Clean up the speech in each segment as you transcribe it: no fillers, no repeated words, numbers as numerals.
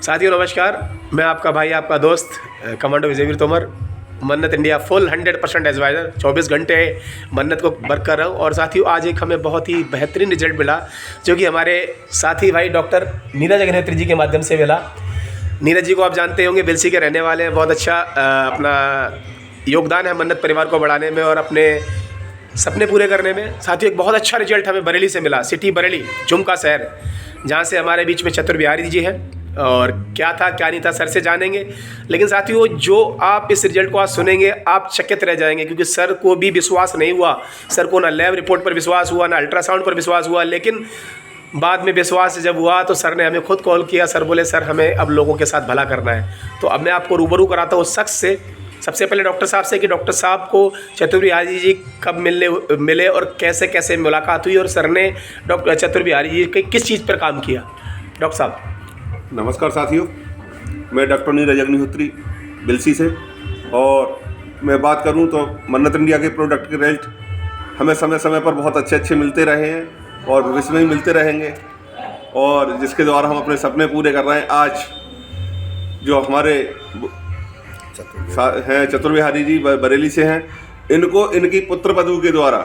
साथियों नमस्कार, मैं आपका भाई आपका दोस्त कमांडो विजयवीर तोमर, मन्नत इंडिया फुल 100% एडवाइज़र 24 घंटे मन्नत को वर्क कर रहा हूँ। और साथियों आज एक हमें बहुत ही बेहतरीन रिजल्ट मिला जो कि हमारे साथी भाई डॉक्टर नीरज अग्निहोत्री जी के माध्यम से मिला। नीरज जी को आप जानते होंगे, बिलसी के रहने वाले हैं। बहुत अच्छा अपना योगदान है मन्नत परिवार को बढ़ाने में और अपने सपने पूरे करने में। साथियों एक बहुत अच्छा रिजल्ट हमें बरेली से मिला, सिटी बरेली जुमका शहर, जहाँ से हमारे बीच में चतुर बिहारी जी हैं। और क्या था क्या नहीं था सर से जानेंगे, लेकिन साथियों जो आप इस रिजल्ट को आज सुनेंगे आप चकित रह जाएंगे, क्योंकि सर को भी विश्वास नहीं हुआ। सर को ना लैब रिपोर्ट पर विश्वास हुआ, ना अल्ट्रासाउंड पर विश्वास हुआ, लेकिन बाद में विश्वास जब हुआ तो सर ने हमें खुद कॉल किया। सर बोले सर हमें अब लोगों के साथ भला करना है। तो अब मैं आपको रूबरू कराता हूँ उस शख्स से। सबसे पहले डॉक्टर साहब से कि डॉक्टर साहब को चतुर बिहारी जी कब मिले और कैसे कैसे मुलाकात हुई और सर ने डॉक्टर चतुर बिहारी जी के किस चीज़ पर काम किया। डॉक्टर साहब नमस्कार साथियों, मैं डॉक्टर नीरज अग्निहोत्री बिलसी से, और मैं बात करूं तो मन्नत इंडिया के प्रोडक्ट के रिजल्ट हमें समय समय पर बहुत अच्छे मिलते रहे हैं और भविष्य में भी मिलते रहेंगे, और जिसके द्वारा हम अपने सपने पूरे कर रहे हैं। आज जो हमारे हैं चतुर बिहारी जी बरेली से हैं, इनको इनकी पुत्रवधू के द्वारा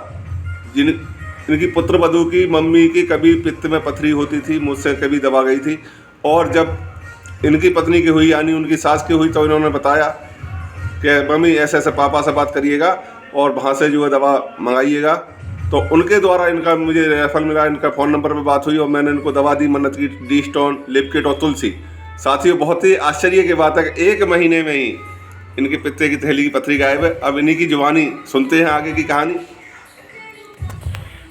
इनकी पुत्रवधू की मम्मी की कभी पित्त में पथरी होती थी, मुझसे कभी दबा गई थी, और जब इनकी पत्नी की हुई यानी उनकी सास की हुई तो इन्होंने बताया कि मम्मी ऐसे ऐसे पापा से बात करिएगा और वहाँ से जो है दवा मंगाइएगा। तो उनके द्वारा इनका मुझे रेफर मिला, इनका फ़ोन नंबर पे बात हुई और मैंने इनको दवा दी, मन्नत की डी स्टोन, लिप किट और तुलसी। साथियों बहुत ही आश्चर्य की बात है कि 1 महीने में ही इनके पित्ते की थैली की पथरी गायब है। अब इन्हीं की जुबानी सुनते हैं आगे की कहानी।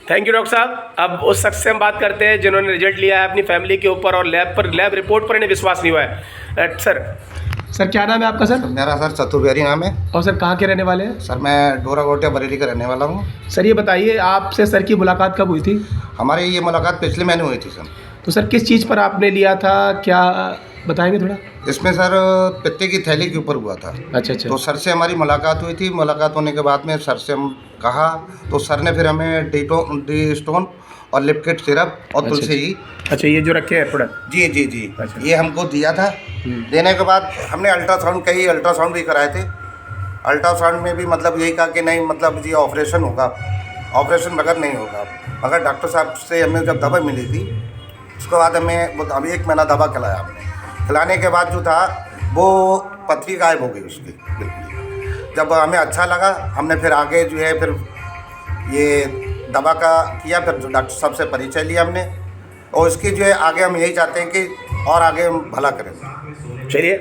थैंक यू डॉक्टर साहब। अब उस शख्स से हम बात करते हैं जिन्होंने रिजल्ट लिया है अपनी फैमिली के ऊपर और लैब रिपोर्ट पर इन्हें विश्वास नहीं हुआ है। सर क्या नाम है आपका? सर मेरा सर चतुर बिहारी नाम है। और सर कहाँ के रहने वाले हैं? सर मैं डोरा गोटिया बरेली का रहने वाला हूँ। सर ये बताइए आपसे सर की मुलाकात कब हुई थी? हमारी ये मुलाकात पिछले महीने हुई थी सर। तो सर किस चीज़ पर आपने लिया था, क्या बताएंगे थोड़ा? इसमें सर पित्ते की थैली के ऊपर हुआ था। अच्छा। तो सर से हमारी मुलाकात हुई थी। मुलाकात होने के बाद में सर से हम कहा तो सर ने फिर हमें डी स्टोन और लिप किट सिरप और तुलसी ही। अच्छा ये जो रखे हैं प्रोडक्ट? जी। अच्छा। ये हमको दिया था। देने के बाद हमने अल्ट्रासाउंड भी कराए थे। अल्ट्रासाउंड में भी मतलब यही कहा कि नहीं, मतलब ये ऑपरेशन होगा, ऑपरेशन बगैर नहीं होगा। मगर डॉक्टर साहब से हमें जब दवा मिली थी उसके बाद हमें 1 महीना दवा खिलाया हमने। खिलाने के बाद जो था वो पथरी गायब हो गई उसकी बिल्कुल। जब हमें अच्छा लगा हमने फिर आगे जो है फिर ये दवा का किया, फिर डॉक्टर साहब से परिचय लिया हमने, और इसकी जो है आगे हम यही चाहते हैं कि और आगे हम भला करें। चलिए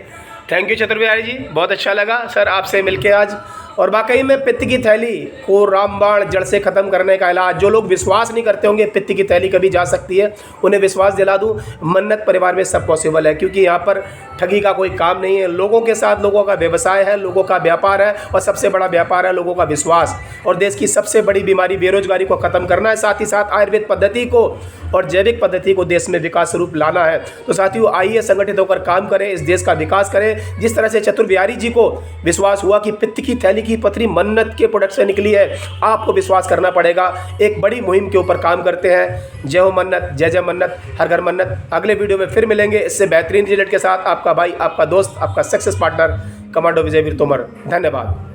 थैंक यू चतुर बिहारी जी, बहुत अच्छा लगा सर आपसे मिलके आज। और वाकई में पित्त की थैली को रामबाण जड़ से ख़त्म करने का इलाज, जो लोग विश्वास नहीं करते होंगे पित्त की थैली कभी जा सकती है, उन्हें विश्वास दिला दूं मन्नत परिवार में सब पॉसिबल है। क्योंकि यहाँ पर ठगी का कोई काम नहीं है, लोगों के साथ लोगों का व्यवसाय है, लोगों का व्यापार है, और सबसे बड़ा व्यापार है लोगों का विश्वास। और देश की सबसे बड़ी बीमारी बेरोजगारी को ख़त्म करना है, साथ ही साथ आयुर्वेद पद्धति को और जैविक पद्धति को देश में विकास स्वरूप लाना है। तो साथियों आइए संगठित होकर काम करें, इस देश का विकास करें। जिस तरह से चतुर बिहारी जी को विश्वास हुआ कि पित्त की थैली की पथरी मन्नत के प्रोडक्ट से निकली है, आपको विश्वास करना पड़ेगा। एक बड़ी मुहिम के ऊपर काम करते हैं। जय हो मन्नत, जय जय मन्नत, हर घर मन्नत। अगले वीडियो में फिर मिलेंगे इससे बेहतरीन रिजल्ट के साथ। आपका भाई आपका दोस्त आपका success partner commando Vijayveer Tomar. धन्यवाद।